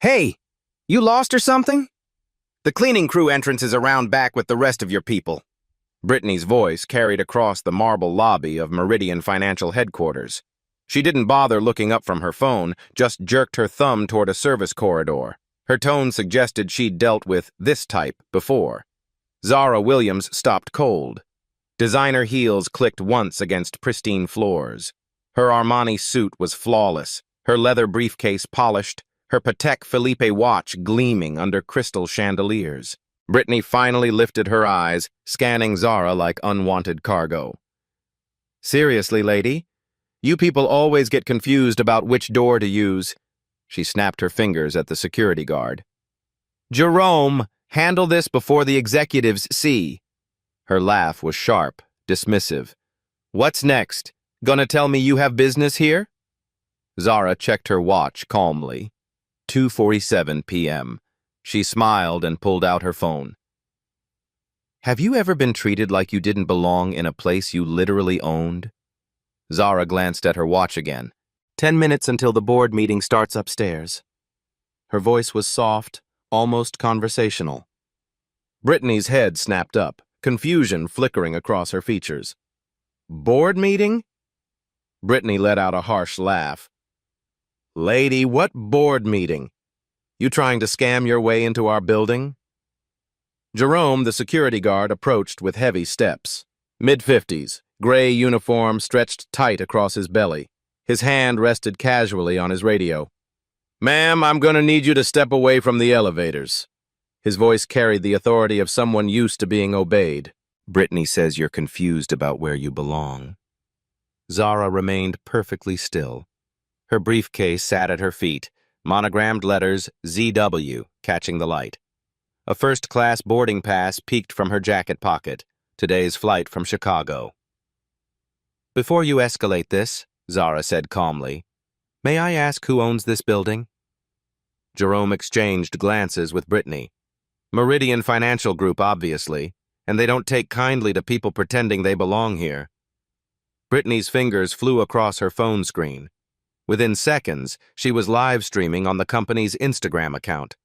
Hey, you lost or something? The cleaning crew entrance is around back with the rest of your people. Brittany's voice carried across the marble lobby of Meridian Financial Headquarters. She didn't bother looking up from her phone, just jerked her thumb toward a service corridor. Her tone suggested she'd dealt with this type before. Zara Williams stopped cold. Designer heels clicked once against pristine floors. Her Armani suit was flawless, her leather briefcase polished, her Patek Philippe watch gleaming under crystal chandeliers. Brittany finally lifted her eyes, scanning Zara like unwanted cargo. Seriously, lady? You people always get confused about which door to use. She snapped her fingers at the security guard. Jerome, handle this before the executives see. Her laugh was sharp, dismissive. What's next? Gonna tell me you have business here? Zara checked her watch calmly. 2:47 p.m. She smiled and pulled out her phone. Have you ever been treated like you didn't belong in a place you literally owned? Zara glanced at her watch again. 10 minutes until the board meeting starts upstairs. Her voice was soft, almost conversational. Brittany's head snapped up, confusion flickering across her features. Board meeting? Brittany let out a harsh laugh. Lady, what board meeting? You trying to scam your way into our building? Jerome, the security guard, approached with heavy steps. Mid-50s, gray uniform stretched tight across his belly. His hand rested casually on his radio. Ma'am, I'm gonna need you to step away from the elevators. His voice carried the authority of someone used to being obeyed. Brittany says you're confused about where you belong. Zara remained perfectly still. Her briefcase sat at her feet, monogrammed letters ZW catching the light. A first-class boarding pass peeked from her jacket pocket, today's flight from Chicago. Before you escalate this, Zara said calmly, may I ask who owns this building? Jerome exchanged glances with Brittany. Meridian Financial Group, obviously, and they don't take kindly to people pretending they belong here. Brittany's fingers flew across her phone screen. Within seconds, she was live streaming on the company's Instagram account.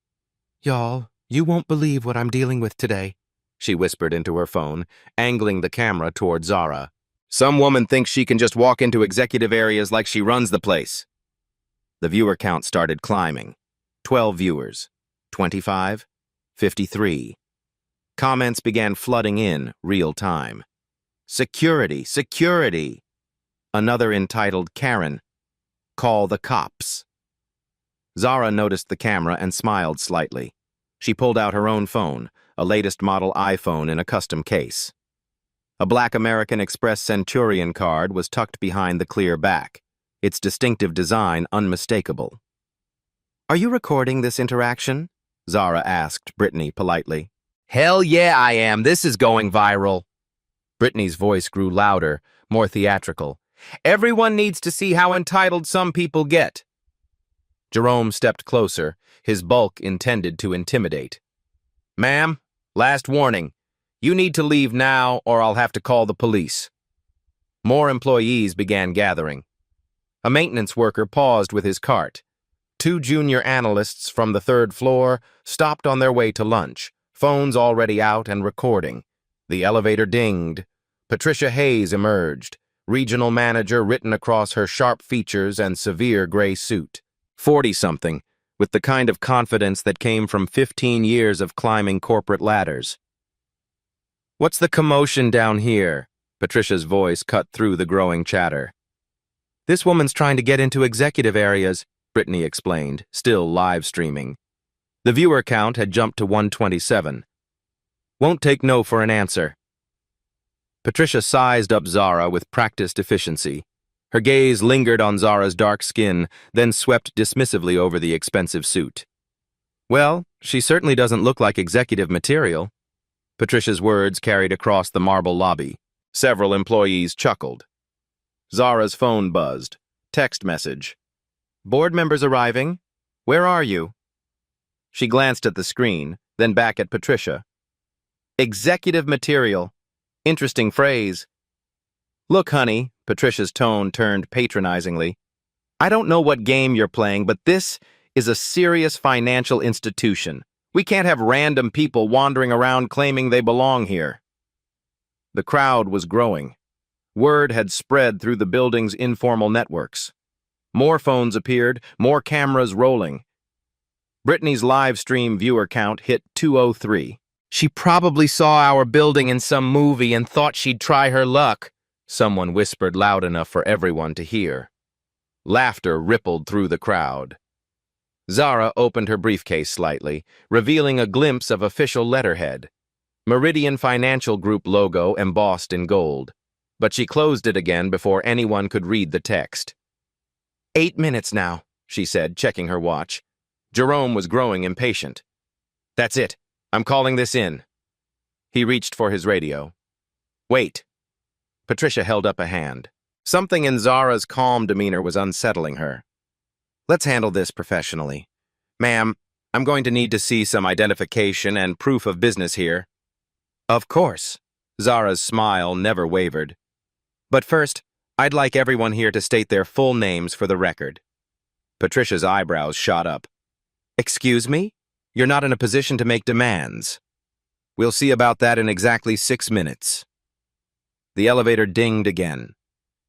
Y'all, you won't believe what I'm dealing with today, she whispered into her phone, angling the camera toward Zara. Some woman thinks she can just walk into executive areas like she runs the place. The viewer count started climbing. 12 viewers. 25. 53. Comments began flooding in real time. Security, security. Another entitled Karen. Call the cops. Zara noticed the camera and smiled slightly. She pulled out her own phone, a latest model iPhone in a custom case. A black American Express Centurion card was tucked behind the clear back, its distinctive design unmistakable. Are you recording this interaction? Zara asked Brittany politely. Hell yeah, I am. This is going viral. Brittany's voice grew louder, more theatrical. Everyone needs to see how entitled some people get. Jerome stepped closer, his bulk intended to intimidate. Ma'am, last warning. You need to leave now or I'll have to call the police. More employees began gathering. A maintenance worker paused with his cart. 2 junior analysts from the 3rd floor stopped on their way to lunch, phones already out and recording. The elevator dinged. Patricia Hayes emerged, regional manager written across her sharp features and severe gray suit. 40-something, with the kind of confidence that came from 15 years of climbing corporate ladders. What's the commotion down here? Patricia's voice cut through the growing chatter. This woman's trying to get into executive areas, Brittany explained, still live streaming. The viewer count had jumped to 127. Won't take no for an answer. Patricia sized up Zara with practiced efficiency. Her gaze lingered on Zara's dark skin, then swept dismissively over the expensive suit. Well, she certainly doesn't look like executive material. Patricia's words carried across the marble lobby. Several employees chuckled. Zara's phone buzzed. Text message. Board members arriving. Where are you? She glanced at the screen, then back at Patricia. Executive material. Interesting phrase. Look, honey, Patricia's tone turned patronizingly. I don't know what game you're playing, but this is a serious financial institution. We can't have random people wandering around claiming they belong here. The crowd was growing. Word had spread through the building's informal networks. More phones appeared, more cameras rolling. Brittany's live stream viewer count hit 203. She probably saw our building in some movie and thought she'd try her luck, someone whispered loud enough for everyone to hear. Laughter rippled through the crowd. Zara opened her briefcase slightly, revealing a glimpse of official letterhead. Meridian Financial Group logo embossed in gold. But she closed it again before anyone could read the text. 8 minutes now, she said, checking her watch. Jerome was growing impatient. That's it. I'm calling this in. He reached for his radio. Wait. Patricia held up a hand. Something in Zara's calm demeanor was unsettling her. Let's handle this professionally. Ma'am, I'm going to need to see some identification and proof of business here. Of course. Zara's smile never wavered. But first, I'd like everyone here to state their full names for the record. Patricia's eyebrows shot up. Excuse me? You're not in a position to make demands. We'll see about that in exactly 6 minutes. The elevator dinged again.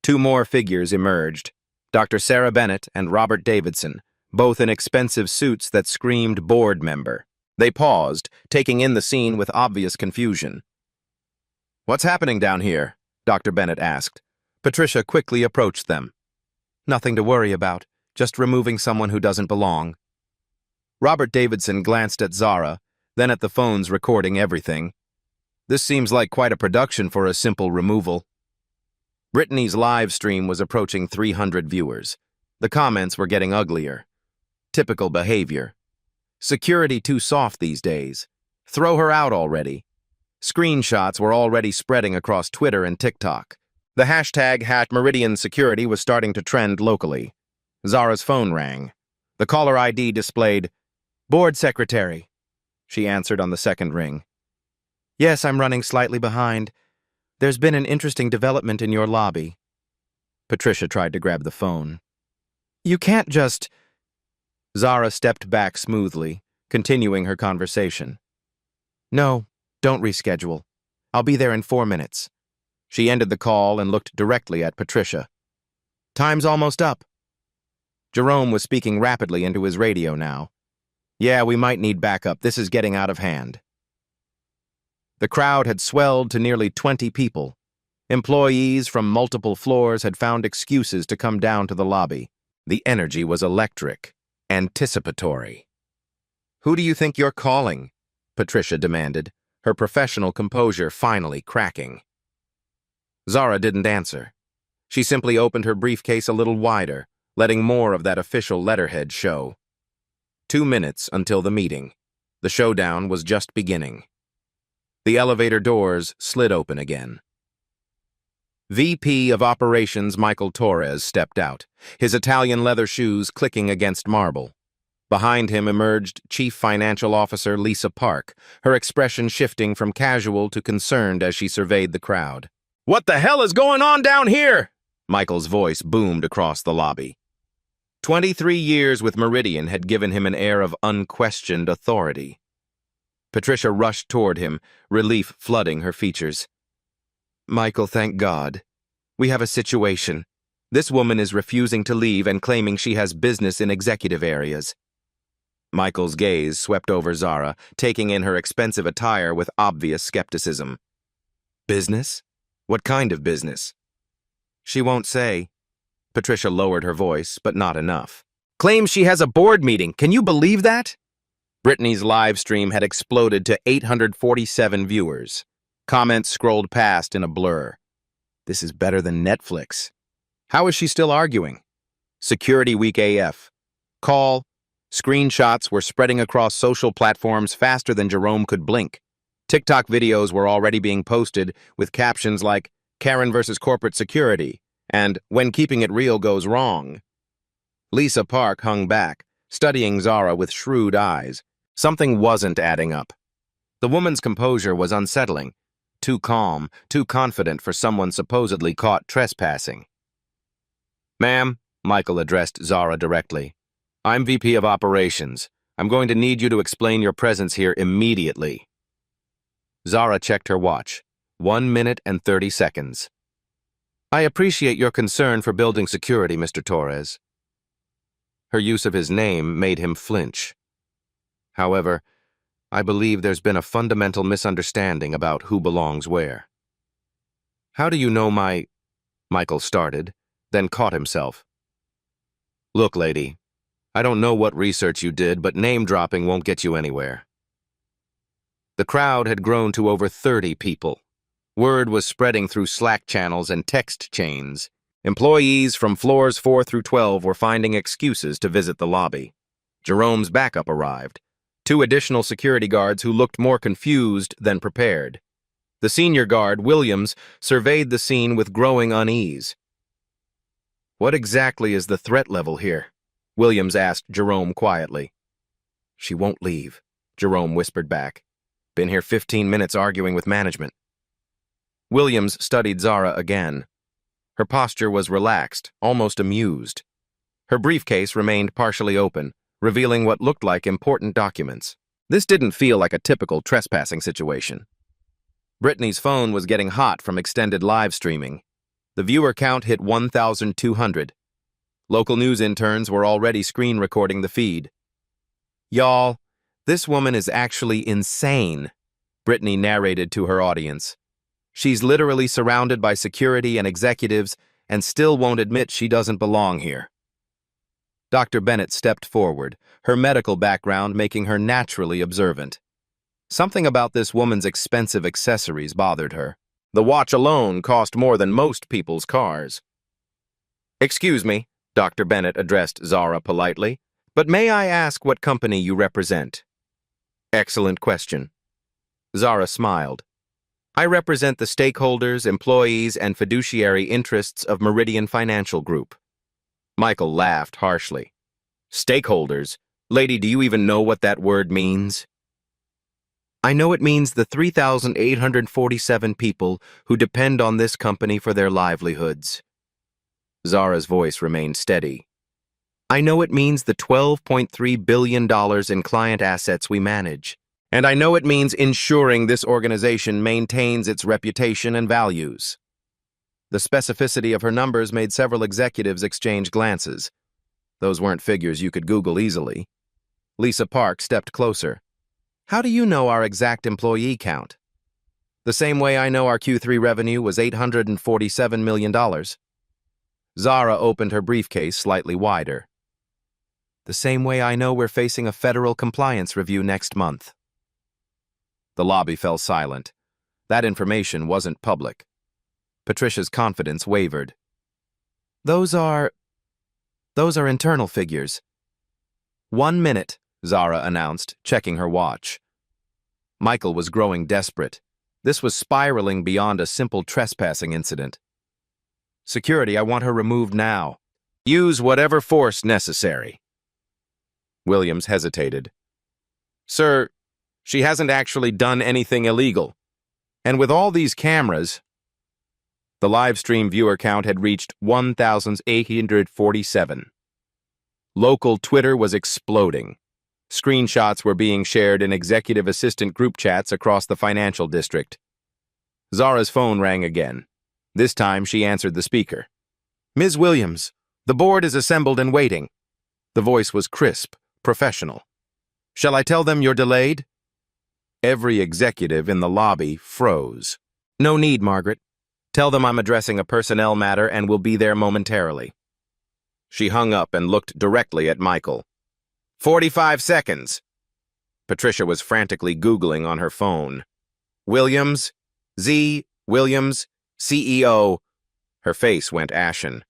2 more figures emerged. Dr. Sarah Bennett and Robert Davidson, both in expensive suits that screamed board member. They paused, taking in the scene with obvious confusion. What's happening down here? Dr. Bennett asked. Patricia quickly approached them. Nothing to worry about, just removing someone who doesn't belong. Robert Davidson glanced at Zara, then at the phones recording everything. This seems like quite a production for a simple removal. Brittany's live stream was approaching 300 viewers. The comments were getting uglier. Typical behavior. Security too soft these days. Throw her out already. Screenshots were already spreading across Twitter and TikTok. The hashtag #MeridianSecurity was starting to trend locally. Zara's phone rang. The caller ID displayed, Board Secretary. She answered on the second ring. Yes, I'm running slightly behind. There's been an interesting development in your lobby. Patricia tried to grab the phone. You can't just... Zara stepped back smoothly, continuing her conversation. No, don't reschedule. I'll be there in 4 minutes. She ended the call and looked directly at Patricia. Time's almost up. Jerome was speaking rapidly into his radio now. Yeah, we might need backup. This is getting out of hand. The crowd had swelled to nearly 20 people. Employees from multiple floors had found excuses to come down to the lobby. The energy was electric, anticipatory. Who do you think you're calling? Patricia demanded, her professional composure finally cracking. Zara didn't answer. She simply opened her briefcase a little wider, letting more of that official letterhead show. 2 minutes until the meeting. The showdown was just beginning. The elevator doors slid open again. VP of Operations Michael Torres stepped out, his Italian leather shoes clicking against marble. Behind him emerged Chief Financial Officer Lisa Park, her expression shifting from casual to concerned as she surveyed the crowd. What the hell is going on down here? Michael's voice boomed across the lobby. 23 years with Meridian had given him an air of unquestioned authority. Patricia rushed toward him, relief flooding her features. Michael, thank God. We have a situation. This woman is refusing to leave and claiming she has business in executive areas. Michael's gaze swept over Zara, taking in her expensive attire with obvious skepticism. Business? What kind of business? She won't say. Patricia lowered her voice, but not enough. Claims she has a board meeting. Can you believe that? Brittany's live stream had exploded to 847 viewers. Comments scrolled past in a blur. This is better than Netflix. How is she still arguing? Security Week AF. Call. Screenshots were spreading across social platforms faster than Jerome could blink. TikTok videos were already being posted with captions like, Karen versus corporate security, and when keeping it real goes wrong. Lisa Park hung back, studying Zara with shrewd eyes. Something wasn't adding up. The woman's composure was unsettling, too calm, too confident for someone supposedly caught trespassing. Ma'am, Michael addressed Zara directly. I'm VP of Operations. I'm going to need you to explain your presence here immediately. Zara checked her watch. 1 minute and 30 seconds. I appreciate your concern for building security, Mr. Torres. Her use of his name made him flinch. However, I believe there's been a fundamental misunderstanding about who belongs where. How do you know Michael started, then caught himself. Look, lady, I don't know what research you did, but name-dropping won't get you anywhere. The crowd had grown to over 30 people. Word was spreading through Slack channels and text chains. Employees from floors 4 through 12 were finding excuses to visit the lobby. Jerome's backup arrived. 2 additional security guards who looked more confused than prepared. The senior guard, Williams, surveyed the scene with growing unease. What exactly is the threat level here? Williams asked Jerome quietly. She won't leave, Jerome whispered back. Been here 15 minutes arguing with management. Williams studied Zara again. Her posture was relaxed, almost amused. Her briefcase remained partially open, revealing what looked like important documents. This didn't feel like a typical trespassing situation. Brittany's phone was getting hot from extended live streaming. The viewer count hit 1,200. Local news interns were already screen recording the feed. Y'all, this woman is actually insane, Brittany narrated to her audience. She's literally surrounded by security and executives and still won't admit she doesn't belong here. Dr. Bennett stepped forward, her medical background making her naturally observant. Something about this woman's expensive accessories bothered her. The watch alone cost more than most people's cars. Excuse me, Dr. Bennett addressed Zara politely, but may I ask what company you represent? Excellent question. Zara smiled. I represent the stakeholders, employees, and fiduciary interests of Meridian Financial Group. Michael laughed harshly. Stakeholders? Lady, do you even know what that word means? I know it means the 3,847 people who depend on this company for their livelihoods. Zara's voice remained steady. I know it means the $12.3 billion in client assets we manage. And I know it means ensuring this organization maintains its reputation and values. The specificity of her numbers made several executives exchange glances. Those weren't figures you could Google easily. Lisa Park stepped closer. How do you know our exact employee count? The same way I know our Q3 revenue was $847 million. Zara opened her briefcase slightly wider. The same way I know we're facing a federal compliance review next month. The lobby fell silent. That information wasn't public. Patricia's confidence wavered. Those are internal figures. 1 minute, Zara announced, checking her watch. Michael was growing desperate. This was spiraling beyond a simple trespassing incident. Security, I want her removed now. Use whatever force necessary. Williams hesitated. Sir, she hasn't actually done anything illegal. And with all these cameras, the live stream viewer count had reached 1,847. Local Twitter was exploding. Screenshots were being shared in executive assistant group chats across the financial district. Zara's phone rang again. This time she answered the speaker. Ms. Williams, the board is assembled and waiting. The voice was crisp, professional. Shall I tell them you're delayed? Every executive in the lobby froze. No need, Margaret. Tell them I'm addressing a personnel matter and will be there momentarily. She hung up and looked directly at Michael. 45 seconds. Patricia was frantically Googling on her phone. Williams, Williams, CEO. Her face went ashen.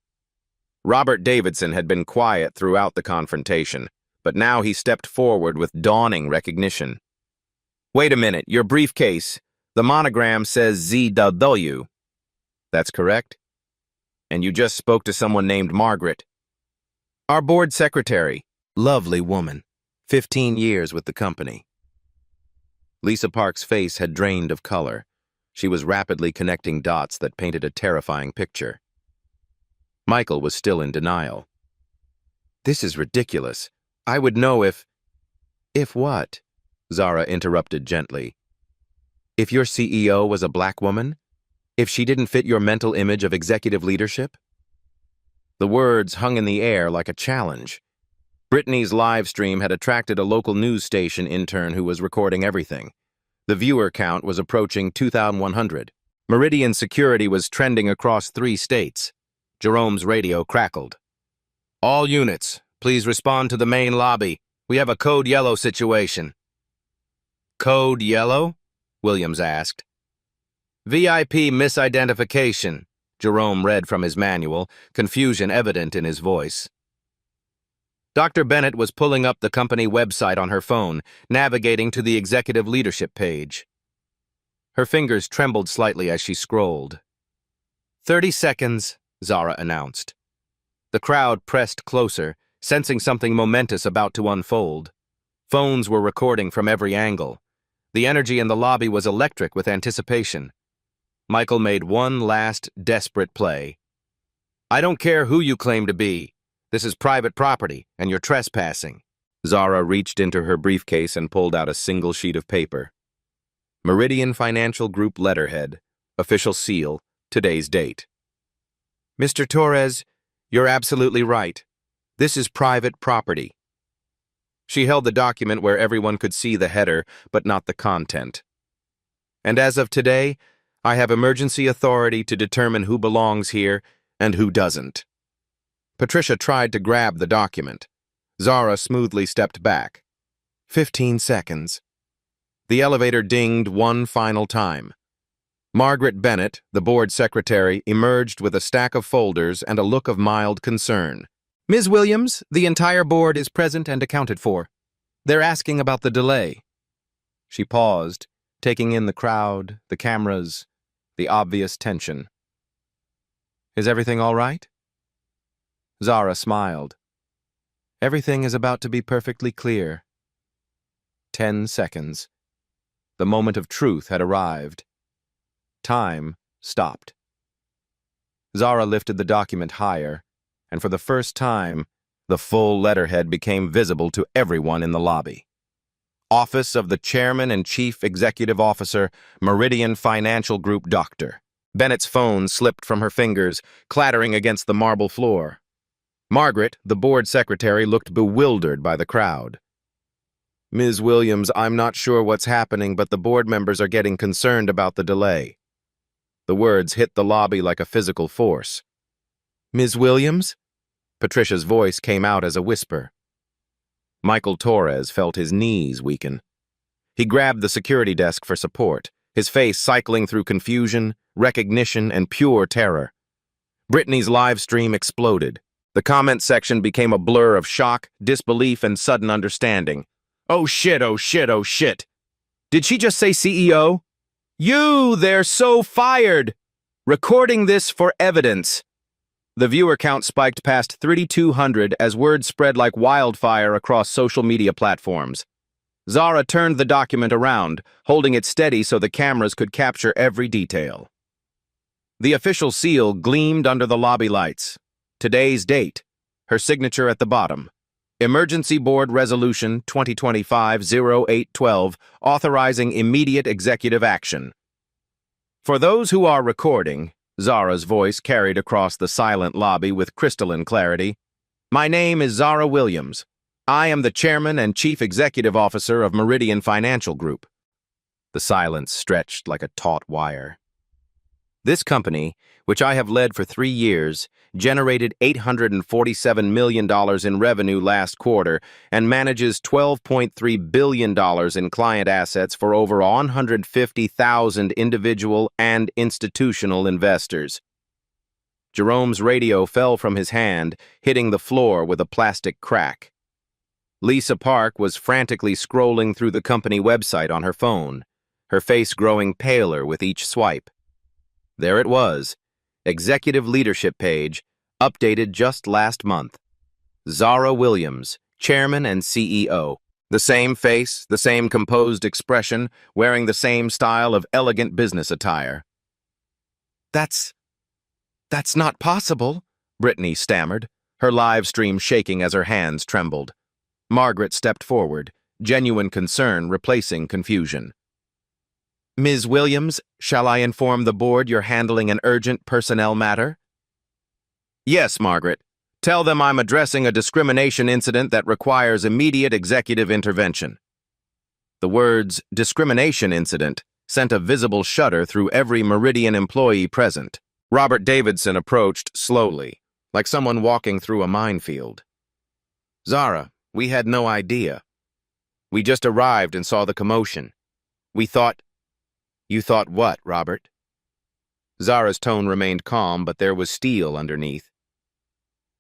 Robert Davidson had been quiet throughout the confrontation, but now he stepped forward with dawning recognition. Wait a minute, your briefcase. The monogram says ZW. That's correct. And you just spoke to someone named Margaret. Our board secretary. Lovely woman. 15 years with the company. Lisa Park's face had drained of color. She was rapidly connecting dots that painted a terrifying picture. Michael was still in denial. This is ridiculous. I would know if— If what? Zara interrupted gently. If your CEO was a black woman? If she didn't fit your mental image of executive leadership? The words hung in the air like a challenge. Brittany's live stream had attracted a local news station intern who was recording everything. The viewer count was approaching 2,100. Meridian security was trending across 3 states. Jerome's radio crackled. All units, please respond to the main lobby. We have a code yellow situation. Code yellow? Williams asked. VIP misidentification, Jerome read from his manual, confusion evident in his voice. Dr. Bennett was pulling up the company website on her phone, navigating to the executive leadership page. Her fingers trembled slightly as she scrolled. 30 seconds, Zara announced. The crowd pressed closer, sensing something momentous about to unfold. Phones were recording from every angle. The energy in the lobby was electric with anticipation. Michael made one last, desperate play. I don't care who you claim to be. This is private property, and you're trespassing. Zara reached into her briefcase and pulled out a single sheet of paper. Meridian Financial Group letterhead, official seal, today's date. Mr. Torres, you're absolutely right. This is private property. She held the document where everyone could see the header, but not the content. And as of today, I have emergency authority to determine who belongs here and who doesn't. Patricia tried to grab the document. Zara smoothly stepped back. 15 seconds. The elevator dinged one final time. Margaret Bennett, the board secretary, emerged with a stack of folders and a look of mild concern. Ms. Williams, the entire board is present and accounted for. They're asking about the delay. She paused, taking in the crowd, the cameras, the obvious tension. Is everything all right? Zara smiled. Everything is about to be perfectly clear. 10 seconds. The moment of truth had arrived. Time stopped. Zara lifted the document higher, and for the first time, the full letterhead became visible to everyone in the lobby. Office of the Chairman and Chief Executive Officer, Meridian Financial Group Doctor. Bennett's phone slipped from her fingers, clattering against the marble floor. Margaret, the board secretary, looked bewildered by the crowd. Ms. Williams, I'm not sure what's happening, but the board members are getting concerned about the delay. The words hit the lobby like a physical force. Ms. Williams? Patricia's voice came out as a whisper. Michael Torres felt his knees weaken. He grabbed the security desk for support, his face cycling through confusion, recognition, and pure terror. Brittany's live stream exploded. The comment section became a blur of shock, disbelief, and sudden understanding. Oh shit, oh shit, oh shit. Did she just say CEO? They're so fired! Recording this for evidence. The viewer count spiked past 3,200 as word spread like wildfire across social media platforms. Zara turned the document around, holding it steady so the cameras could capture every detail. The official seal gleamed under the lobby lights. Today's date, her signature at the bottom. Emergency Board Resolution 2025-0812, authorizing immediate executive action. For those who are recording, Zara's voice carried across the silent lobby with crystalline clarity. My name is Zara Williams. I am the Chairman and Chief Executive Officer of Meridian Financial Group. The silence stretched like a taut wire. This company, which I have led for 3 years, generated $847 million in revenue last quarter and manages $12.3 billion in client assets for over 150,000 individual and institutional investors. Jerome's radio fell from his hand, hitting the floor with a plastic crack. Lisa Park was frantically scrolling through the company website on her phone, her face growing paler with each swipe. There it was, Executive Leadership page, updated just last month. Zara Williams, Chairman and CEO. The same face, the same composed expression, wearing the same style of elegant business attire. That's not possible, Brittany stammered, her live stream shaking as her hands trembled. Margaret stepped forward, genuine concern replacing confusion. Ms. Williams, shall I inform the board you're handling an urgent personnel matter? Yes, Margaret. Tell them I'm addressing a discrimination incident that requires immediate executive intervention. The words discrimination incident sent a visible shudder through every Meridian employee present. Robert Davidson approached slowly, like someone walking through a minefield. Zara, we had no idea. We just arrived and saw the commotion. We thought... You thought what, Robert? Zara's tone remained calm, but there was steel underneath.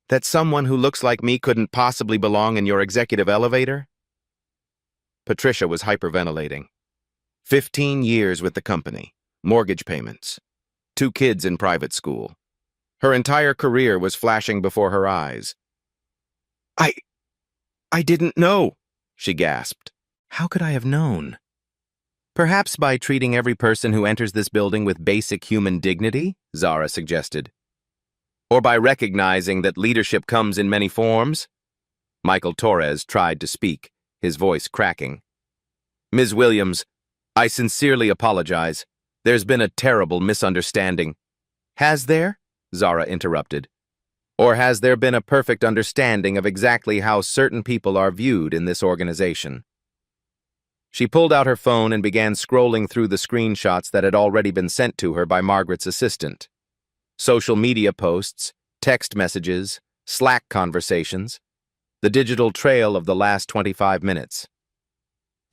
That someone who looks like me couldn't possibly belong in your executive elevator? Patricia was hyperventilating. 15 years with the company, mortgage payments, 2 kids in private school. Her entire career was flashing before her eyes. I didn't know, she gasped. How could I have known? Perhaps by treating every person who enters this building with basic human dignity, Zara suggested. Or by recognizing that leadership comes in many forms? Michael Torres tried to speak, his voice cracking. Ms. Williams, I sincerely apologize. There's been a terrible misunderstanding. Has there? Zara interrupted. Or has there been a perfect understanding of exactly how certain people are viewed in this organization? She pulled out her phone and began scrolling through the screenshots that had already been sent to her by Margaret's assistant. Social media posts, text messages, Slack conversations, the digital trail of the last 25 minutes.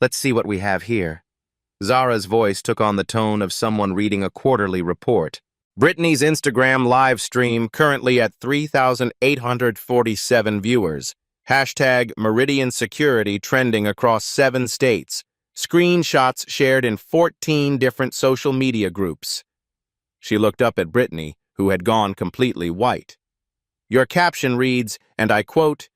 Let's see what we have here. Zara's voice took on the tone of someone reading a quarterly report. Brittany's Instagram live stream currently at 3,847 viewers. Hashtag Meridian Security trending across 7 states. Screenshots shared in 14 different social media groups. She looked up at Brittany, who had gone completely white. Your caption reads, and I quote,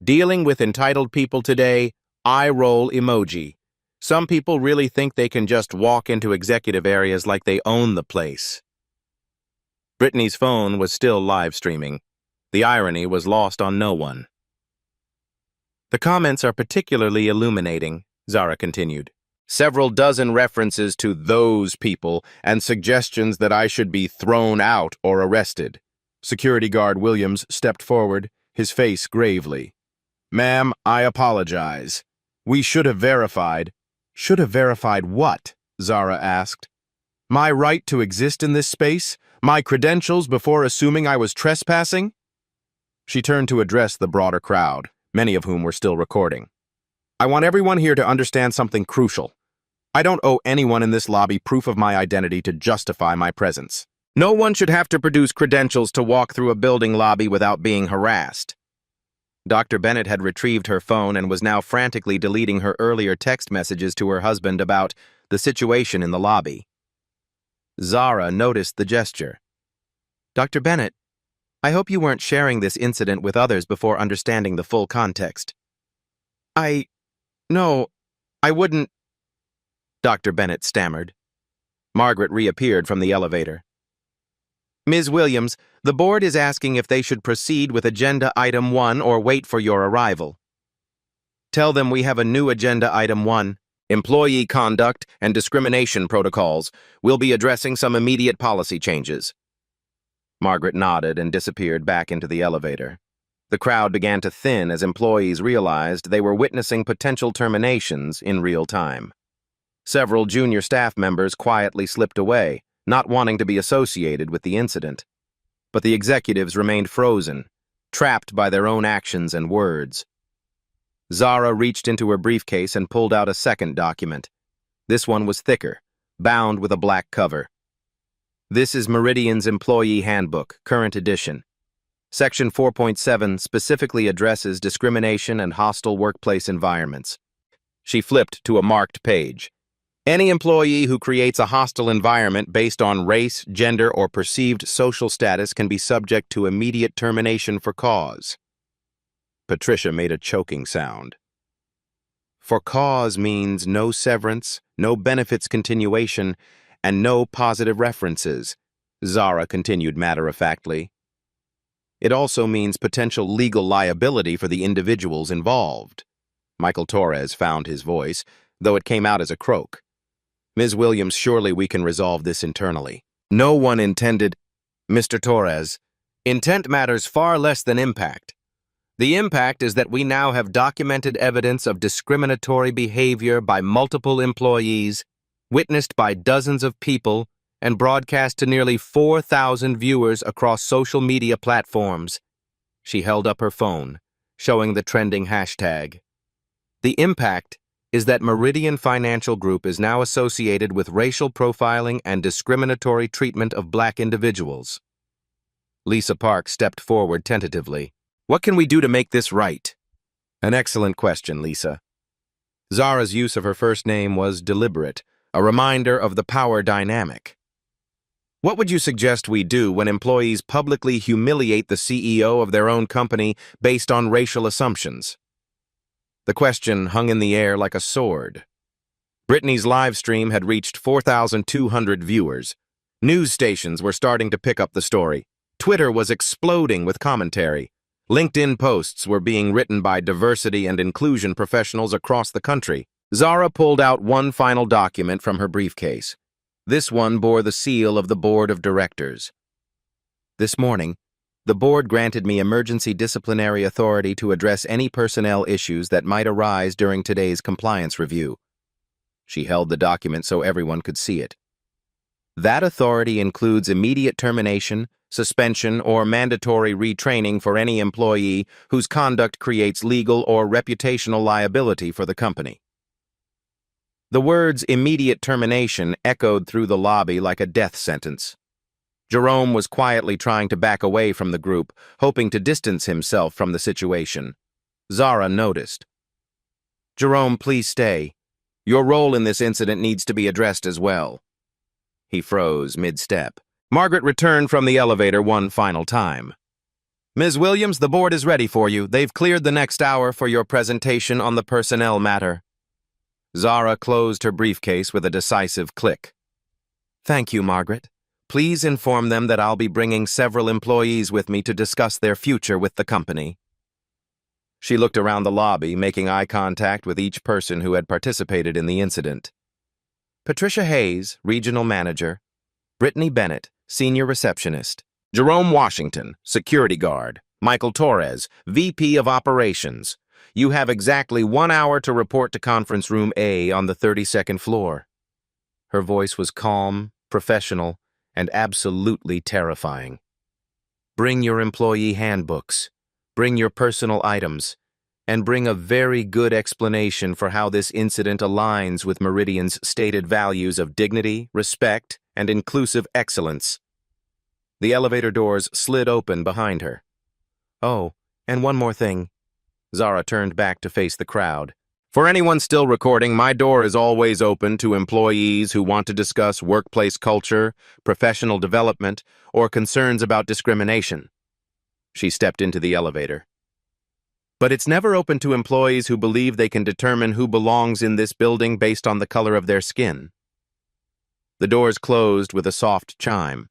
"Dealing with entitled people today, eye roll emoji. Some people really think they can just walk into executive areas like they own the place." Brittany's phone was still live streaming. The irony was lost on no one. The comments are particularly illuminating, Zara continued. Several dozen references to those people and suggestions that I should be thrown out or arrested. Security guard Williams stepped forward, his face gravely. Ma'am, I apologize. We should have verified. Should have verified what? Zara asked. My right to exist in this space? My credentials before assuming I was trespassing? She turned to address the broader crowd, many of whom were still recording. I want everyone here to understand something crucial. I don't owe anyone in this lobby proof of my identity to justify my presence. No one should have to produce credentials to walk through a building lobby without being harassed. Dr. Bennett had retrieved her phone and was now frantically deleting her earlier text messages to her husband about the situation in the lobby. Zara noticed the gesture. Dr. Bennett, I hope you weren't sharing this incident with others before understanding the full context. No, I wouldn't, Dr. Bennett stammered. Margaret reappeared from the elevator. Ms. Williams, the board is asking if they should proceed with Agenda Item 1 or wait for your arrival. Tell them we have a new Agenda Item 1, Employee Conduct and Discrimination Protocols. We'll be addressing some immediate policy changes. Margaret nodded and disappeared back into the elevator. The crowd began to thin as employees realized they were witnessing potential terminations in real time. Several junior staff members quietly slipped away, not wanting to be associated with the incident. But the executives remained frozen, trapped by their own actions and words. Zara reached into her briefcase and pulled out a second document. This one was thicker, bound with a black cover. This is Meridian's Employee Handbook, current edition. Section 4.7 specifically addresses discrimination and hostile workplace environments. She flipped to a marked page. Any employee who creates a hostile environment based on race, gender, or perceived social status can be subject to immediate termination for cause. Patricia made a choking sound. For cause means no severance, no benefits continuation, and no positive references, Zara continued matter-of-factly. It also means potential legal liability for the individuals involved. Michael Torres found his voice, though it came out as a croak. Ms. Williams, surely we can resolve this internally. No one intended... Mr. Torres, intent matters far less than impact. The impact is that we now have documented evidence of discriminatory behavior by multiple employees, witnessed by dozens of people, and broadcast to nearly 4,000 viewers across social media platforms. She held up her phone, showing the trending hashtag. The impact is that Meridian Financial Group is now associated with racial profiling and discriminatory treatment of Black individuals. Lisa Park stepped forward tentatively. What can we do to make this right? An excellent question, Lisa. Zara's use of her first name was deliberate, a reminder of the power dynamic. What would you suggest we do when employees publicly humiliate the CEO of their own company based on racial assumptions? The question hung in the air like a sword. Brittany's live stream had reached 4,200 viewers. News stations were starting to pick up the story. Twitter was exploding with commentary. LinkedIn posts were being written by diversity and inclusion professionals across the country. Zara pulled out one final document from her briefcase. This one bore the seal of the board of directors. This morning, the board granted me emergency disciplinary authority to address any personnel issues that might arise during today's compliance review. She held the document so everyone could see it. That authority includes immediate termination, suspension, or mandatory retraining for any employee whose conduct creates legal or reputational liability for the company. The words immediate termination echoed through the lobby like a death sentence. Jerome was quietly trying to back away from the group, hoping to distance himself from the situation. Zara noticed. Jerome, please stay. Your role in this incident needs to be addressed as well. He froze mid-step. Margaret returned from the elevator one final time. Ms. Williams, the board is ready for you. They've cleared the next hour for your presentation on the personnel matter. Zara closed her briefcase with a decisive click. Thank you, Margaret. Please inform them that I'll be bringing several employees with me to discuss their future with the company. She looked around the lobby, making eye contact with each person who had participated in the incident. Patricia Hayes, Regional Manager. Brittany Bennett, Senior Receptionist. Jerome Washington, Security Guard. Michael Torres, VP of Operations. You have exactly 1 hour to report to Conference Room A on the 32nd floor. Her voice was calm, professional, and absolutely terrifying. Bring your employee handbooks, bring your personal items, and bring a very good explanation for how this incident aligns with Meridian's stated values of dignity, respect, and inclusive excellence. The elevator doors slid open behind her. Oh, and one more thing. Zara turned back to face the crowd. For anyone still recording, my door is always open to employees who want to discuss workplace culture, professional development, or concerns about discrimination. She stepped into the elevator. But it's never open to employees who believe they can determine who belongs in this building based on the color of their skin. The doors closed with a soft chime.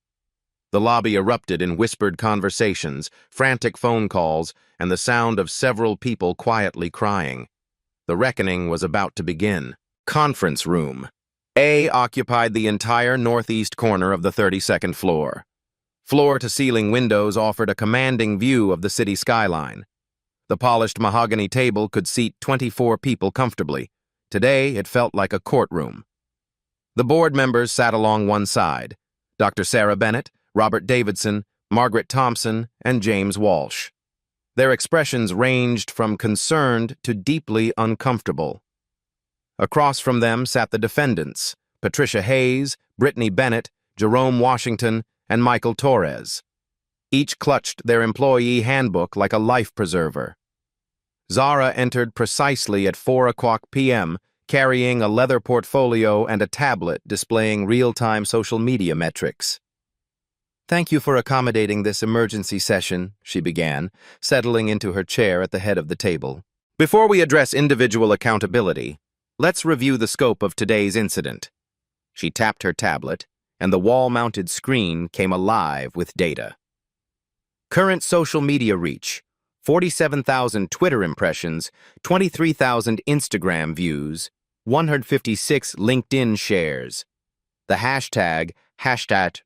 The lobby erupted in whispered conversations, frantic phone calls, and the sound of several people quietly crying. The reckoning was about to begin. Conference Room A occupied the entire northeast corner of the 32nd floor. Floor-to-ceiling windows offered a commanding view of the city skyline. The polished mahogany table could seat 24 people comfortably. Today, it felt like a courtroom. The board members sat along one side: Dr. Sarah Bennett, Robert Davidson, Margaret Thompson, and James Walsh. Their expressions ranged from concerned to deeply uncomfortable. Across from them sat the defendants: Patricia Hayes, Brittany Bennett, Jerome Washington, and Michael Torres. Each clutched their employee handbook like a life preserver. Zara entered precisely at 4:00 p.m., carrying a leather portfolio and a tablet displaying real-time social media metrics. Thank you for accommodating this emergency session, she began, settling into her chair at the head of the table. Before we address individual accountability, let's review the scope of today's incident. She tapped her tablet, and the wall-mounted screen came alive with data. Current social media reach, 47,000 Twitter impressions, 23,000 Instagram views, 156 LinkedIn shares. The hashtag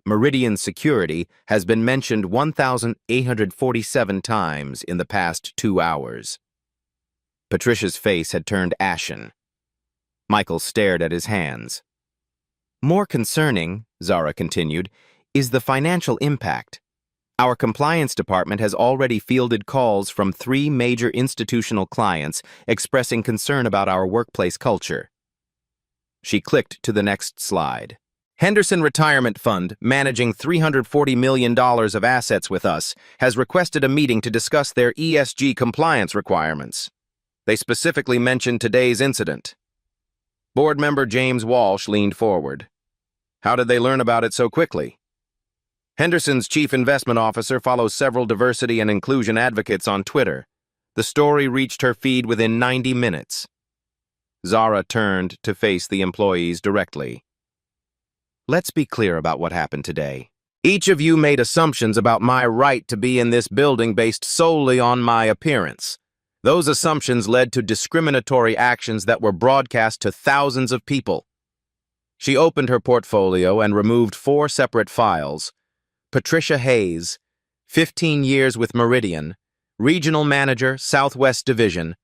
Meridian Security has been mentioned 1,847 times in the past 2 hours. Patricia's face had turned ashen. Michael stared at his hands. More concerning, Zara continued, is the financial impact. Our compliance department has already fielded calls from 3 major institutional clients expressing concern about our workplace culture. She clicked to the next slide. Henderson Retirement Fund, managing $340 million of assets with us, has requested a meeting to discuss their ESG compliance requirements. They specifically mentioned today's incident. Board member James Walsh leaned forward. How did they learn about it so quickly? Henderson's chief investment officer follows several diversity and inclusion advocates on Twitter. The story reached her feed within 90 minutes. Zara turned to face the employees directly. Let's be clear about what happened today. Each of you made assumptions about my right to be in this building based solely on my appearance. Those assumptions led to discriminatory actions that were broadcast to thousands of people. She opened her portfolio and removed 4 separate files. Patricia Hayes, 15 years with Meridian, Regional Manager, Southwest Division,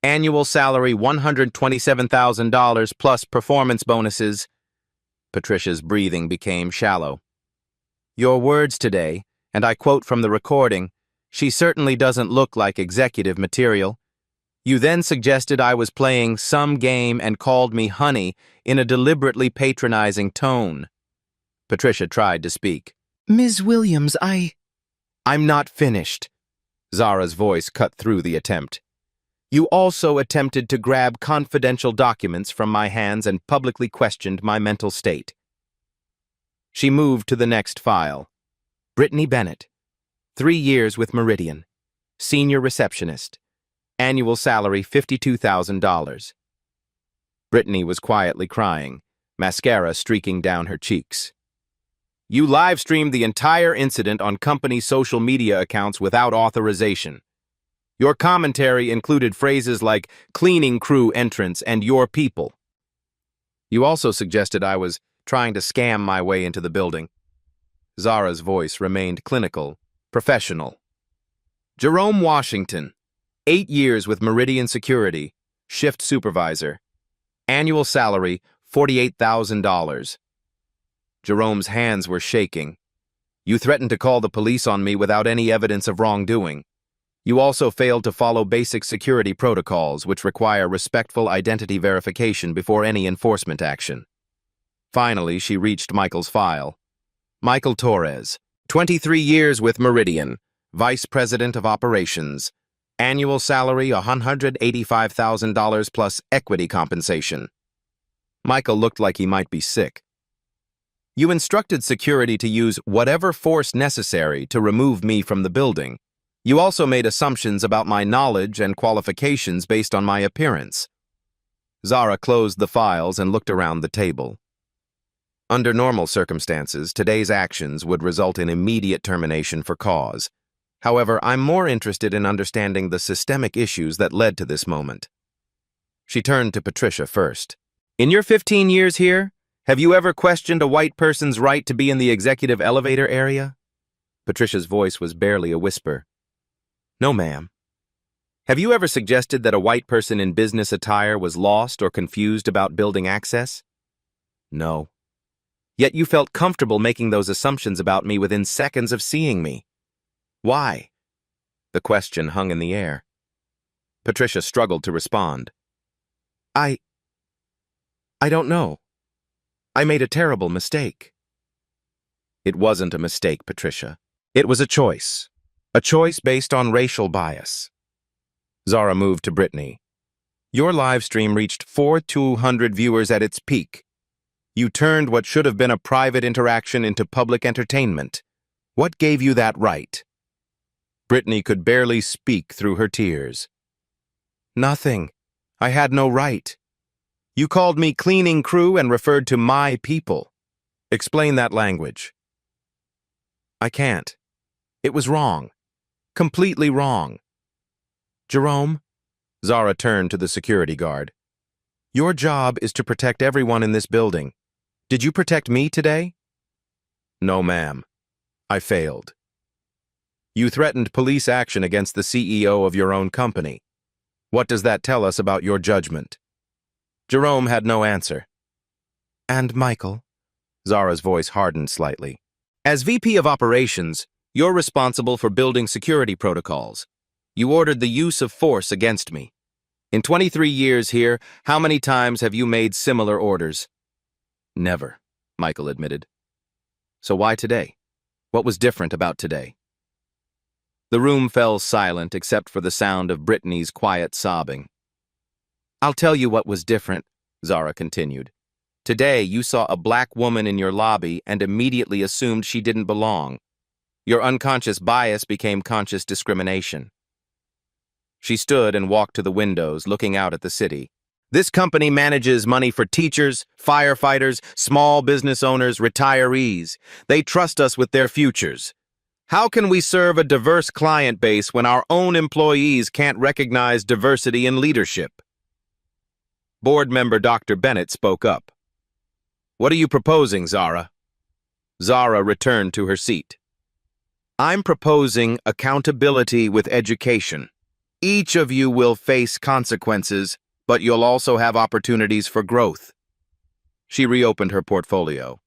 annual salary $127,000 plus performance bonuses. Patricia's breathing became shallow. Your words today, and I quote from the recording, she certainly doesn't look like executive material. You then suggested I was playing some game and called me honey in a deliberately patronizing tone. Patricia tried to speak. Ms. Williams, I'm not finished. Zara's voice cut through the attempt. You also attempted to grab confidential documents from my hands and publicly questioned my mental state. She moved to the next file. Brittany Bennett, 3 years with Meridian, senior receptionist, annual salary $52,000. Brittany was quietly crying, mascara streaking down her cheeks. You live-streamed the entire incident on company social media accounts without authorization. Your commentary included phrases like cleaning crew entrance and your people. You also suggested I was trying to scam my way into the building. Zara's voice remained clinical, professional. Jerome Washington, 8 years with Meridian Security, shift supervisor, annual salary $48,000. Jerome's hands were shaking. You threatened to call the police on me without any evidence of wrongdoing. You also failed to follow basic security protocols, which require respectful identity verification before any enforcement action. Finally, she reached Michael's file. Michael Torres, 23 years with Meridian, Vice President of Operations, annual salary $185,000 plus equity compensation. Michael looked like he might be sick. You instructed security to use whatever force necessary to remove me from the building. You also made assumptions about my knowledge and qualifications based on my appearance. Zara closed the files and looked around the table. Under normal circumstances, today's actions would result in immediate termination for cause. However, I'm more interested in understanding the systemic issues that led to this moment. She turned to Patricia first. In your 15 years here, have you ever questioned a white person's right to be in the executive elevator area? Patricia's voice was barely a whisper. No, ma'am. Have you ever suggested that a white person in business attire was lost or confused about building access? No. Yet you felt comfortable making those assumptions about me within seconds of seeing me. Why? The question hung in the air. Patricia struggled to respond. I don't know. I made a terrible mistake. It wasn't a mistake, Patricia. It was a choice. A choice based on racial bias. Zara moved to Brittany. Your live stream reached 4,200 viewers at its peak. You turned what should have been a private interaction into public entertainment. What gave you that right? Brittany could barely speak through her tears. Nothing. I had no right. You called me cleaning crew and referred to my people. Explain that language. I can't. It was wrong. Completely wrong. Jerome, Zara turned to the security guard. Your job is to protect everyone in this building. Did you protect me today? No, ma'am. I failed. You threatened police action against the CEO of your own company. What does that tell us about your judgment? Jerome had no answer. And Michael? Zara's voice hardened slightly. As VP of Operations, you're responsible for building security protocols. You ordered the use of force against me. In 23 years here, how many times have you made similar orders? Never, Michael admitted. So why today? What was different about today? The room fell silent except for the sound of Brittany's quiet sobbing. I'll tell you what was different, Zara continued. Today, you saw a black woman in your lobby and immediately assumed she didn't belong. Your unconscious bias became conscious discrimination. She stood and walked to the windows, looking out at the city. This company manages money for teachers, firefighters, small business owners, retirees. They trust us with their futures. How can we serve a diverse client base when our own employees can't recognize diversity in leadership? Board member Dr. Bennett spoke up. What are you proposing, Zara? Zara returned to her seat. I'm proposing accountability with education. Each of you will face consequences, but you'll also have opportunities for growth. She reopened her portfolio.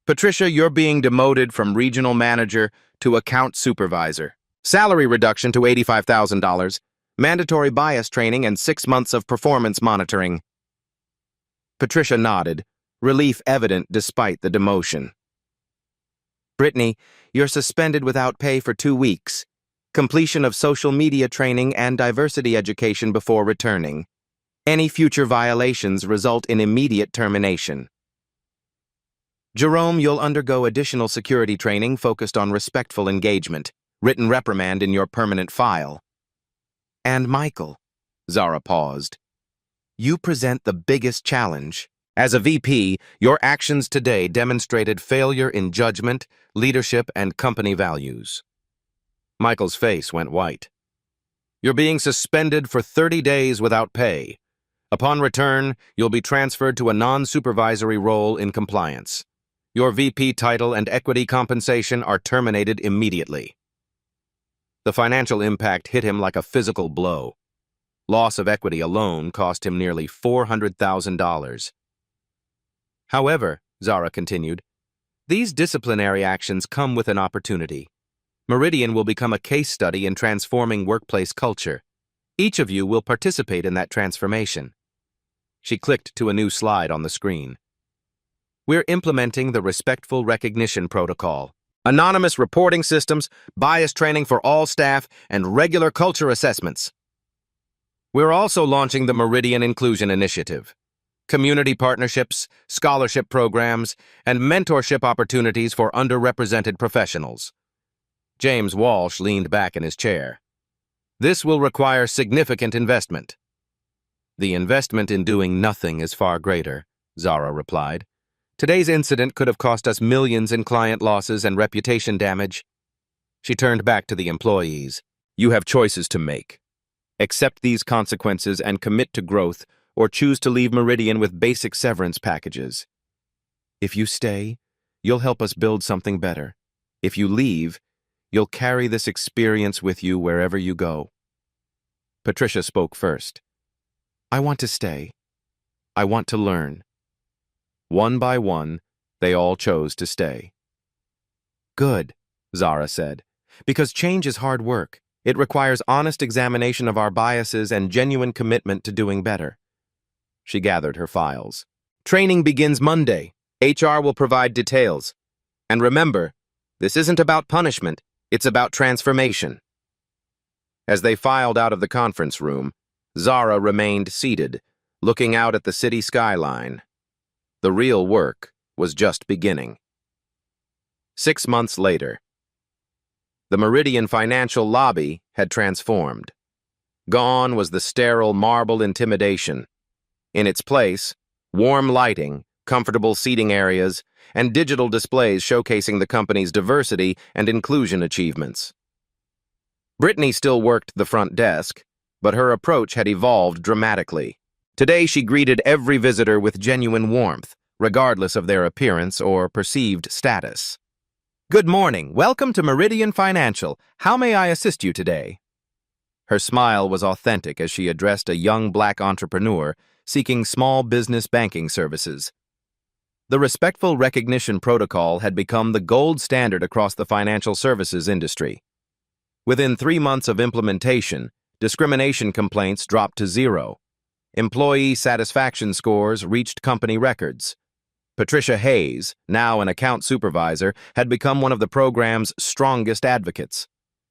Patricia, you're being demoted from regional manager to account supervisor. Salary reduction to $85,000, mandatory bias training, and 6 months of performance monitoring. Patricia nodded, relief evident despite the demotion. Brittany, you're suspended without pay for 2 weeks. Completion of social media training and diversity education before returning. Any future violations result in immediate termination. Jerome, you'll undergo additional security training focused on respectful engagement, written reprimand in your permanent file. And Michael, Zara paused. You present the biggest challenge. As a VP, your actions today demonstrated failure in judgment, leadership, and company values. Michael's face went white. You're being suspended for 30 days without pay. Upon return, you'll be transferred to a non-supervisory role in compliance. Your VP title and equity compensation are terminated immediately. The financial impact hit him like a physical blow. Loss of equity alone cost him nearly $400,000. However, Zara continued, these disciplinary actions come with an opportunity. Meridian will become a case study in transforming workplace culture. Each of you will participate in that transformation. She clicked to a new slide on the screen. We're implementing the Respectful Recognition Protocol, anonymous reporting systems, bias training for all staff, and regular culture assessments. We're also launching the Meridian Inclusion Initiative. Community partnerships, scholarship programs, and mentorship opportunities for underrepresented professionals. James Walsh leaned back in his chair. This will require significant investment. The investment in doing nothing is far greater, Zara replied. Today's incident could have cost us millions in client losses and reputation damage. She turned back to the employees. You have choices to make. Accept these consequences and commit to growth, or choose to leave Meridian with basic severance packages. If you stay, you'll help us build something better. If you leave, you'll carry this experience with you wherever you go. Patricia spoke first. I want to stay. I want to learn. One by one, they all chose to stay. Good, Zara said, because change is hard work. It requires honest examination of our biases and genuine commitment to doing better. She gathered her files. Training begins Monday. HR will provide details. And remember, this isn't about punishment, it's about transformation. As they filed out of the conference room, Zara remained seated, looking out at the city skyline. The real work was just beginning. 6 months later, the Meridian financial lobby had transformed. Gone was the sterile marble intimidation. In its place, warm lighting, comfortable seating areas, and digital displays showcasing the company's diversity and inclusion achievements. Brittany still worked the front desk, but her approach had evolved dramatically. Today, she greeted every visitor with genuine warmth, regardless of their appearance or perceived status. "Good morning. Welcome to Meridian Financial. How may I assist you today?" Her smile was authentic as she addressed a young black entrepreneur seeking small business banking services. The respectful recognition protocol had become the gold standard across the financial services industry. Within 3 months of implementation, discrimination complaints dropped to 0. Employee satisfaction scores reached company records. Patricia Hayes, now an account supervisor, had become one of the program's strongest advocates.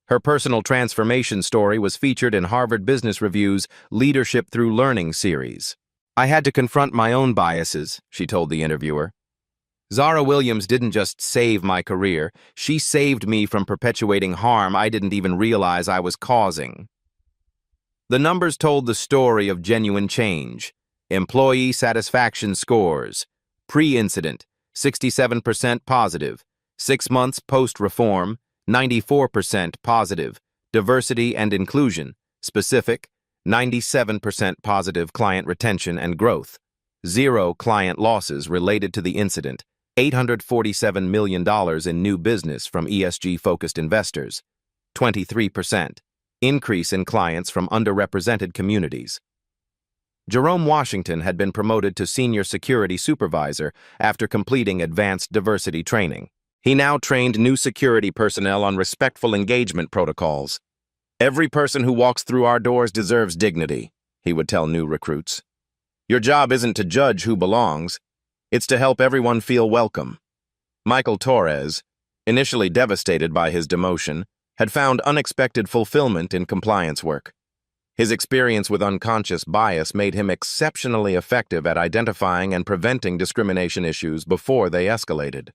Her personal transformation story was featured in Harvard Business Review's Leadership Through Learning series. "I had to confront my own biases," she told the interviewer. "Zara Williams didn't just save my career, she saved me from perpetuating harm I didn't even realize I was causing." The numbers told the story of genuine change. Employee satisfaction scores. Pre-incident, 67% positive. 6 months post-reform, 94% positive. Diversity and inclusion, specific, 97% positive client retention and growth. 0 client losses related to the incident. $847 million in new business from ESG-focused investors. 23%. Increase in clients from underrepresented communities. Jerome Washington had been promoted to senior security supervisor after completing advanced diversity training. He now trained new security personnel on respectful engagement protocols. "Every person who walks through our doors deserves dignity," he would tell new recruits. "Your job isn't to judge who belongs, it's to help everyone feel welcome." Michael Torres, initially devastated by his demotion, had found unexpected fulfillment in compliance work. His experience with unconscious bias made him exceptionally effective at identifying and preventing discrimination issues before they escalated.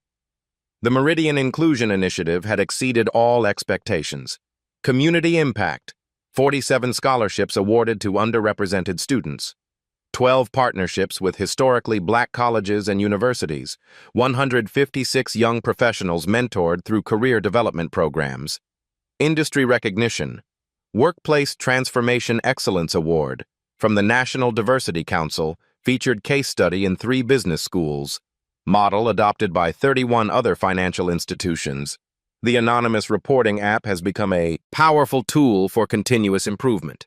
The Meridian Inclusion Initiative had exceeded all expectations. Community impact: 47 scholarships awarded to underrepresented students. 12 partnerships with historically black colleges and universities. 156 young professionals mentored through career development programs. Industry recognition: Workplace Transformation Excellence Award from the National Diversity Council, featured case study in 3 business schools. Model adopted by 31 other financial institutions. The anonymous reporting app has become a powerful tool for continuous improvement.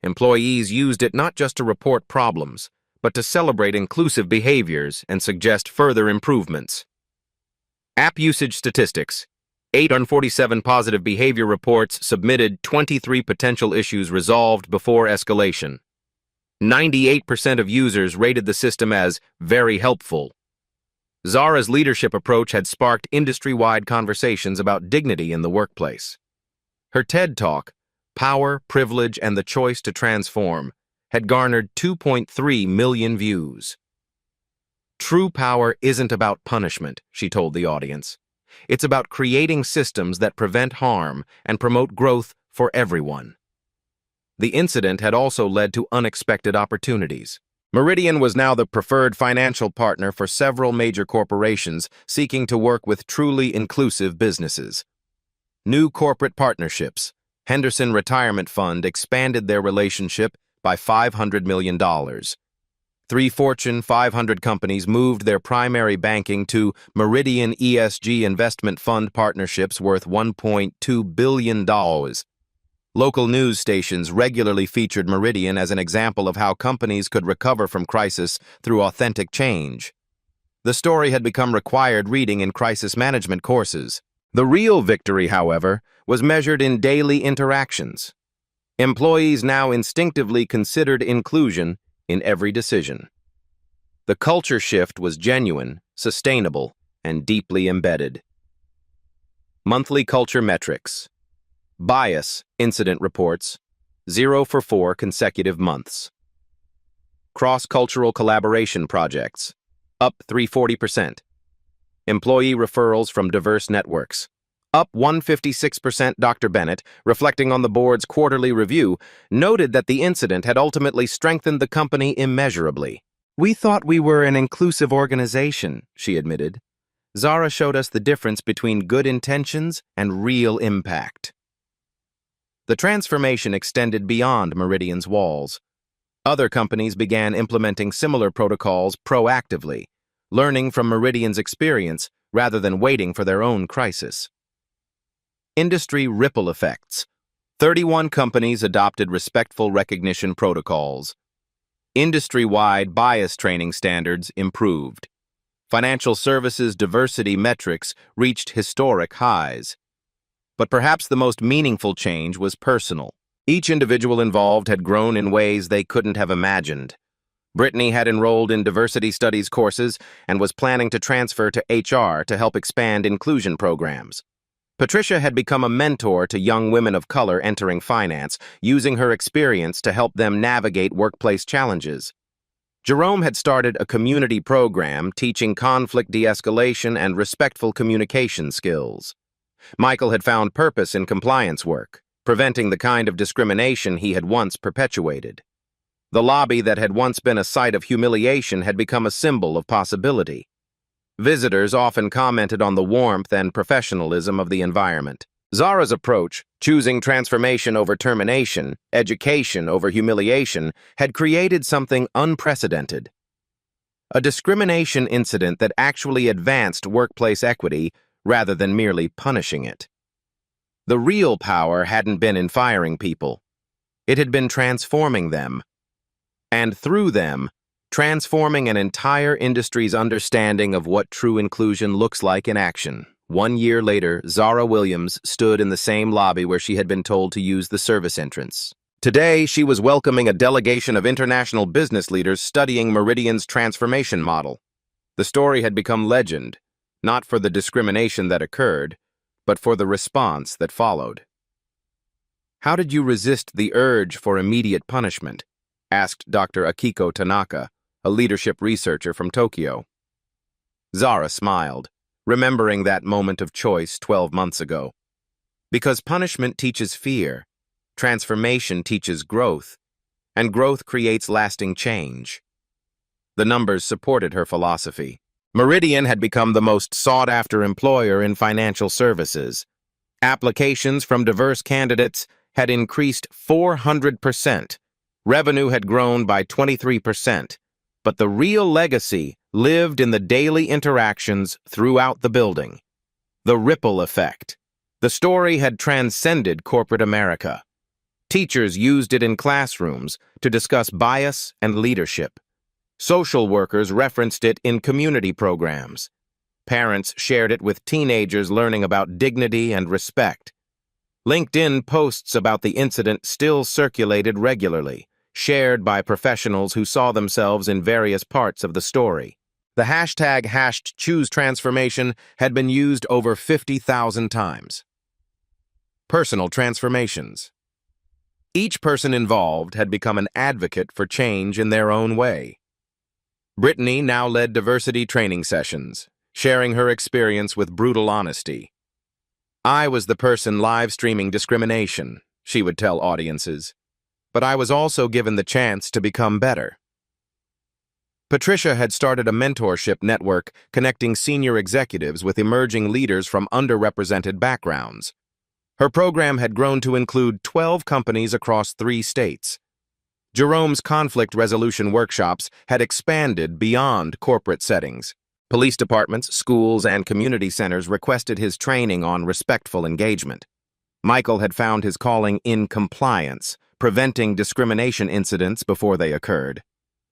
Employees used it not just to report problems, but to celebrate inclusive behaviors and suggest further improvements. App usage statistics: 847 positive behavior reports submitted, 23 potential issues resolved before escalation. 98% of users rated the system as very helpful. Zara's leadership approach had sparked industry-wide conversations about dignity in the workplace. Her TED Talk, Power, Privilege, and the Choice to Transform, had garnered 2.3 million views. "True power isn't about punishment," she told the audience. "It's about creating systems that prevent harm and promote growth for everyone." The incident had also led to unexpected opportunities. Meridian was now the preferred financial partner for several major corporations seeking to work with truly inclusive businesses. New corporate partnerships: Henderson Retirement Fund expanded their relationship by $500 million. 3 Fortune 500 companies moved their primary banking to Meridian ESG Investment Fund partnerships worth $1.2 billion. Local news stations regularly featured Meridian as an example of how companies could recover from crisis through authentic change. The story had become required reading in crisis management courses. The real victory, however, was measured in daily interactions. Employees now instinctively considered inclusion in every decision. The culture shift was genuine, sustainable, and deeply embedded. Monthly culture metrics: bias incident reports, 0 for 4 consecutive months. Cross-cultural collaboration projects, up 340%. Employee referrals from diverse networks, up 156%. Dr. Bennett, reflecting on the board's quarterly review, noted that the incident had ultimately strengthened the company immeasurably. "We thought we were an inclusive organization," she admitted. "Zara showed us the difference between good intentions and real impact." The transformation extended beyond Meridian's walls. Other companies began implementing similar protocols proactively, learning from Meridian's experience rather than waiting for their own crisis. Industry ripple effects. 31 companies adopted respectful recognition protocols. Industry-wide bias training standards improved. Financial services diversity metrics reached historic highs. But perhaps the most meaningful change was personal. Each individual involved had grown in ways they couldn't have imagined. Brittany had enrolled in diversity studies courses and was planning to transfer to HR to help expand inclusion programs. Patricia had become a mentor to young women of color entering finance, using her experience to help them navigate workplace challenges. Jerome had started a community program teaching conflict de-escalation and respectful communication skills. Michael had found purpose in compliance work, preventing the kind of discrimination he had once perpetuated. The lobby that had once been a site of humiliation had become a symbol of possibility. Visitors often commented on the warmth and professionalism of the environment. Zara's approach, choosing transformation over termination, education over humiliation, had created something unprecedented. A discrimination incident that actually advanced workplace equity rather than merely punishing it. The real power hadn't been in firing people. It had been transforming them. And through them, transforming an entire industry's understanding of what true inclusion looks like in action. 1 year later, Zara Williams stood in the same lobby where she had been told to use the service entrance. Today, she was welcoming a delegation of international business leaders studying Meridian's transformation model. The story had become legend, not for the discrimination that occurred, but for the response that followed. "How did you resist the urge for immediate punishment?" asked Dr. Akiko Tanaka, a leadership researcher from Tokyo. Zara smiled, remembering that moment of choice 12 months ago. Because punishment teaches fear, transformation teaches growth, and growth creates lasting change. The numbers supported her philosophy. Meridian had become the most sought-after employer in financial services. Applications from diverse candidates had increased 400%. Revenue had grown by 23%. But the real legacy lived in the daily interactions throughout the building. The ripple effect. The story had transcended corporate America. Teachers used it in classrooms to discuss bias and leadership. Social workers referenced it in community programs. Parents shared it with teenagers learning about dignity and respect. LinkedIn posts about the incident still circulated regularly, shared by professionals who saw themselves in various parts of the story. The hashtag #ChooseTransformation had been used over 50,000 times. Personal transformations. Each person involved had become an advocate for change in their own way. Brittany now led diversity training sessions, sharing her experience with brutal honesty. "I was the person live streaming discrimination," she would tell audiences. "But I was also given the chance to become better." Patricia had started a mentorship network connecting senior executives with emerging leaders from underrepresented backgrounds. Her program had grown to include 12 companies across 3 states. Jerome's conflict resolution workshops had expanded beyond corporate settings. Police departments, schools, and community centers requested his training on respectful engagement. Michael had found his calling in compliance, preventing discrimination incidents before they occurred.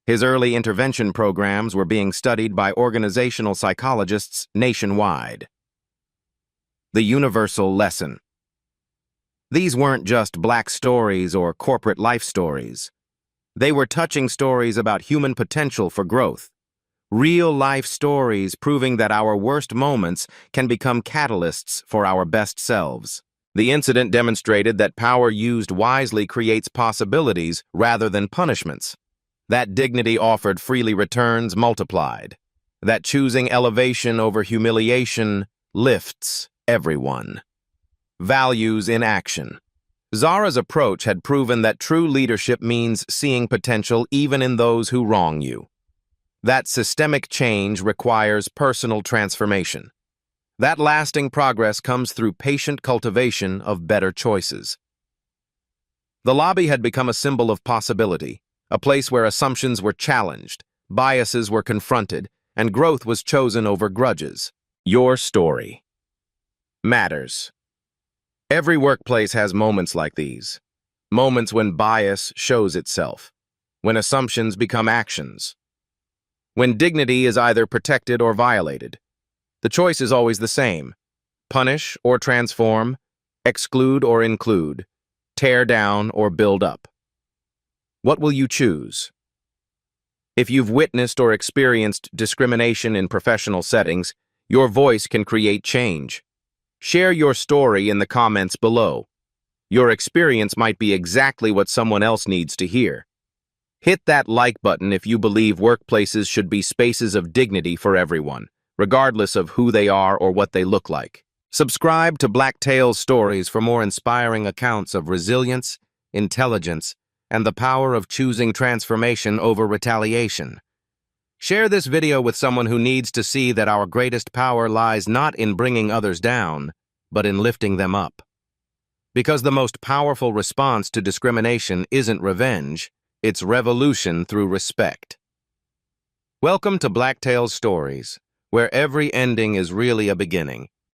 His early intervention programs were being studied by organizational psychologists nationwide. The universal lesson. These weren't just Black stories or corporate life stories. They were touching stories about human potential for growth. Real-life stories proving that our worst moments can become catalysts for our best selves. The incident demonstrated that power used wisely creates possibilities rather than punishments. That dignity offered freely returns multiplied. That choosing elevation over humiliation lifts everyone. Values in action. Zara's approach had proven that true leadership means seeing potential even in those who wrong you. That systemic change requires personal transformation. That lasting progress comes through patient cultivation of better choices. The lobby had become a symbol of possibility, a place where assumptions were challenged, biases were confronted, and growth was chosen over grudges. Your story matters. Every workplace has moments like these. Moments when bias shows itself, when assumptions become actions, when dignity is either protected or violated. The choice is always the same: punish or transform, exclude or include, tear down or build up. What will you choose? If you've witnessed or experienced discrimination in professional settings, your voice can create change. Share your story in the comments below. Your experience might be exactly what someone else needs to hear. Hit that like button if you believe workplaces should be spaces of dignity for everyone, regardless of who they are or what they look like. Subscribe to Black Tales Stories for more inspiring accounts of resilience, intelligence, and the power of choosing transformation over retaliation. Share this video with someone who needs to see that our greatest power lies not in bringing others down, but in lifting them up. Because the most powerful response to discrimination isn't revenge, it's revolution through respect. Welcome to Black Tales Stories, where every ending is really a beginning.